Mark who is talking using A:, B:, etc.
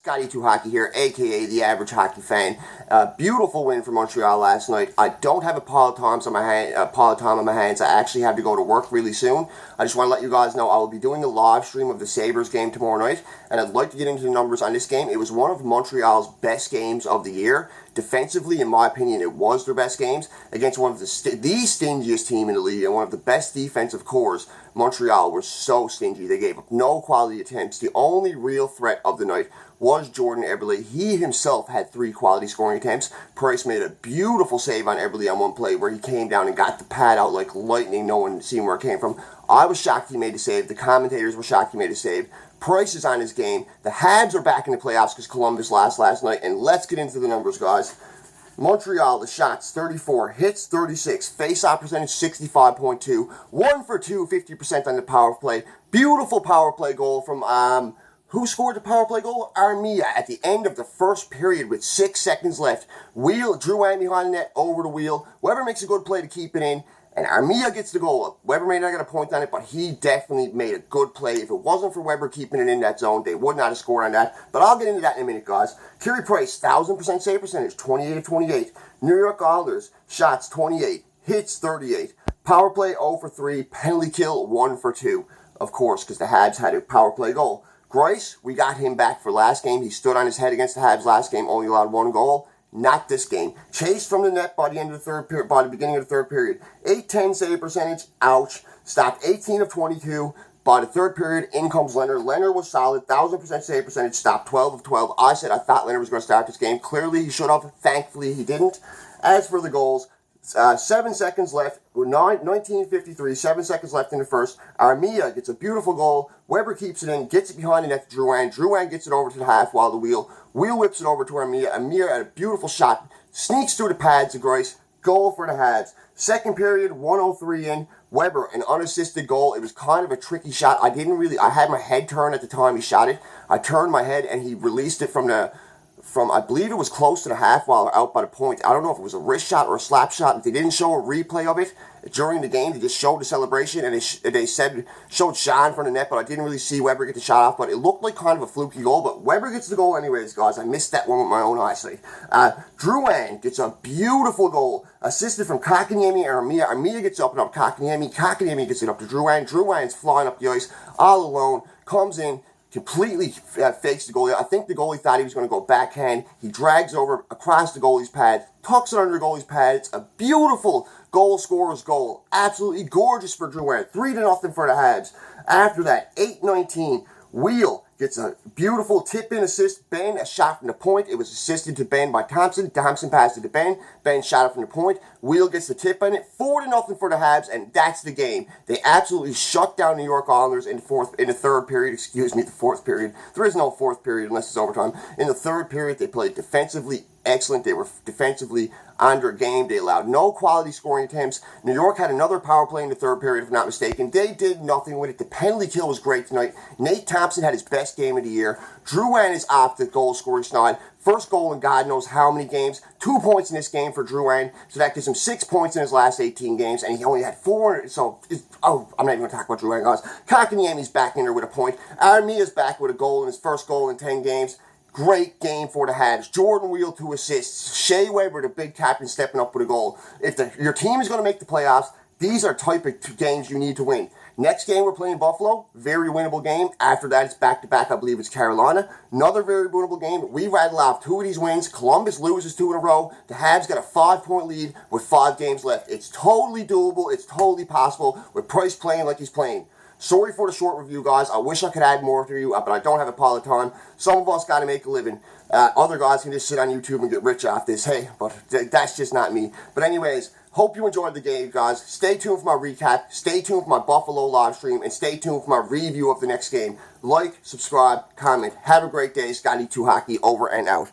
A: Scotty2 Hockey here, aka the average hockey fan. Beautiful win for Montreal last night. I don't have a pile of time on my hands. I actually have to go to work really soon. I just want to let you guys know I will be doing a live stream of the Sabres game tomorrow night, and I'd like to get into the numbers on this game. It was one of Montreal's best games of the year. Defensively, in my opinion, it was their best games against one of the stingiest team in the league and one of the best defensive cores. Montreal were so stingy. They gave up no quality attempts. The only real threat of the night was Jordan Eberle. He himself had 3 quality scoring attempts. Price made a beautiful save on Eberle on one play where he came down and got the pad out like lightning. No one seen where it came from. I was shocked he made the save. The commentators were shocked he made a save. Price is on his game. The Habs are back in the playoffs because Columbus lost last night. And let's get into the numbers, guys. Montreal, the shots, 34, hits, 36, face-off percentage, 65.2, 1 for 2, 50% on the power play. Beautiful power play goal from, who scored the power play goal? Armia at the end of the first period with 6 seconds left. Drouin behind the net, over the wheel. Weber makes a good play to keep it in. And Armia gets the goal up. Weber may not get a point on it, but he definitely made a good play. If it wasn't for Weber keeping it in that zone, they would not have scored on that. But I'll get into that in a minute, guys. Carey Price, 1,000% save percentage, 28 of 28. New York Islanders, shots 28, hits 38. Power play 0 for 3, penalty kill 1 for 2. Of course, because the Habs had a power play goal. Grice, we got him back for last game. He stood on his head against the Habs last game, only allowed 1 goal. Not this game. Chased from the net by the end of the third period, by the beginning of the third period. 8-10 save percentage. Ouch. Stopped 18 of 22. By the third period, in comes Leonard. Leonard was solid. 1,000% save percentage. Stopped 12 of 12. I said I thought Leonard was going to start this game. Clearly he should have. Thankfully he didn't. As for the goals, 7 seconds left. 19:53. 7 seconds left in the first. Armia gets a beautiful goal. Weber keeps it in. Gets it behind the net to Drouin. Drouin gets it over to the half while the wheel whips it over to Armia. Armia had a beautiful shot. Sneaks through the pads of Grice. Goal for the Habs. Second period, 1:03 in. Weber, an unassisted goal. It was kind of a tricky shot. I had my head turned at the time he shot it. I turned my head and he released it from I believe it was close to the half while out by the point. I don't know if it was a wrist shot or a slap shot. They didn't show a replay of it during the game. They just showed the celebration and they showed Sean from the net, but I didn't really see Weber get the shot off. But it looked like kind of a fluky goal, but Weber gets the goal anyways, guys. I missed that one with my own eyesight. Drouin gets a beautiful goal, assisted from Kotkaniemi and Armia. Armia gets up and up Kotkaniemi. Kotkaniemi gets it up to Drouin. Drouin's flying up the ice all alone, comes in, completely fakes the goalie. I think the goalie thought he was going to go backhand. He drags over across the goalie's pad, tucks it under the goalie's pad. It's a beautiful goal scorer's goal. Absolutely gorgeous for Drouin. 3-0 for the Habs. After that, 8:19, Wheel gets a beautiful tip-in assist. Ben, a shot from the point. It was assisted to Ben by Thompson. Thompson passed it to Ben. Ben shot it from the point. Wheel gets the tip on it. 4-0 for the Habs, and that's the game. They absolutely shut down New York Islanders in the third period. Excuse me, the fourth period. There is no fourth period unless it's overtime. In the third period, they played defensively excellent. They were defensively on their game. They allowed no quality scoring attempts. New York had another power play in the third period, if I'm not mistaken. They did nothing with it. The penalty kill was great tonight. Nate Thompson had his best game of the year. Drouin is off the goal scoring snide. First goal in God knows how many games. 2 points in this game for Drouin. So that gives him 6 points in his last 18 games. And he only had 4. So, I'm not even going to talk about Drouin, guys. Kotkaniemi's back in there with a point. Armia's back with a goal in his first goal in 10 games. Great game for the Habs. Jordan Wheel 2 assists. Shea Weber, the big captain, stepping up with a goal. If your team is going to make the playoffs, these are type of games you need to win. Next game, we're playing Buffalo. Very winnable game. After that, it's back-to-back. I believe it's Carolina. Another very winnable game. We rattle off 2 of these wins. Columbus loses 2 in a row. The Habs got a 5-point lead with 5 games left. It's totally doable. It's totally possible with Price playing like he's playing. Sorry for the short review, guys. I wish I could add more to you, but I don't have a pile of time. Some of us got to make a living. Other guys can just sit on YouTube and get rich off this. Hey, but that's just not me. But anyways, hope you enjoyed the game, guys. Stay tuned for my recap. Stay tuned for my Buffalo live stream. And stay tuned for my review of the next game. Like, subscribe, comment. Have a great day. Scotty2 Hockey over and out.